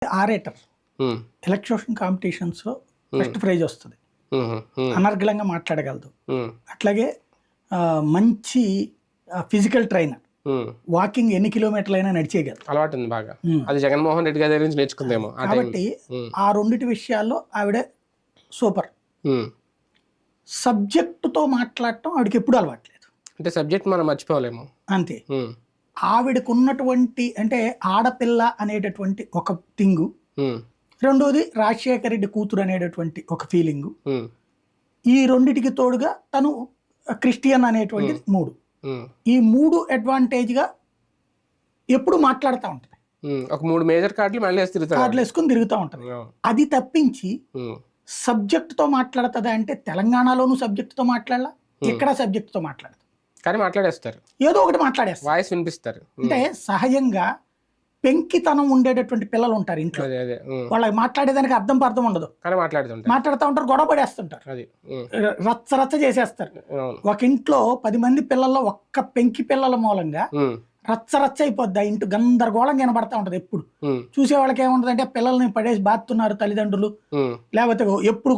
Orator ఎలక్ట్రోషన్ competitions లో first prize వస్తుంది, అనర్గళంగా మాట్లాడగలదు. అట్లాగే మంచి ఫిజికల్ ట్రైనర్, వాకింగ్ ఎన్ని కిలోమీటర్లు అయినా నడిచేయగలదు, అలవాటు ఉంది బాగా. అది జగన్మోహన్ రెడ్డి గారి నుంచి నేర్చుకుందేమో. కాబట్టి ఆ రెండిటి విషయాల్లో ఆవిడ సూపర్. సబ్జెక్టుతో మాట్లాడటం ఆవిడకి ఎప్పుడు అలవాట్లేదు. అంటే సబ్జెక్ట్ మనం మర్చిపోలేము అంతే. ఆవిడకు ఉన్నటువంటి అంటే ఆడపిల్ల అనేటటువంటి ఒక థింగు, రెండోది రాజశేఖర రెడ్డి కూతురు అనేటటువంటి ఒక ఫీలింగు, ఈ రెండిటికి తోడుగా తను క్రిస్టియన్ అనేటువంటిది మూడు. ఈ మూడు అడ్వాంటేజ్గా ఎప్పుడు మాట్లాడుతూ ఉంటుంది. ఒక 3 మేజర్ కార్డులు వేసుకుని తిరుగుతూ ఉంటుంది. అది తప్పించి సబ్జెక్టుతో మాట్లాడుతుందా అంటే తెలంగాణలోనూ సబ్జెక్టుతో మాట్లాడాల, ఇక్కడ సబ్జెక్టుతో మాట్లాడదు, కానీ మాట్లాడేస్తారు, ఏదో ఒకటి మాట్లాడేస్తారు, వాయిస్ వినిపిస్తారు. అంటే సహజంగా పెంకితనం ఉండేటటువంటి పిల్లలు ఉంటారు ఇంట్లో, వాళ్ళకి మాట్లాడేదానికి అర్థం పర్థం ఉండదు, మాట్లాడుతూ ఉంటారు, గొడవ పడేస్తుంటారు, రచ్చ చేసేస్తారు. ఒక ఇంట్లో 10 మంది పిల్లల్లో ఒక్క పెంకి పిల్లల మూలంగా రచ్చ అయిపోద్ది, ఇంటి గందరగోళం కనబడతా ఉంటది. ఎప్పుడు చూసే వాళ్ళకి ఏముంటది అంటే పిల్లల్ని పడేసి బాతున్నారు తల్లిదండ్రులు, లేకపోతే ఎప్పుడు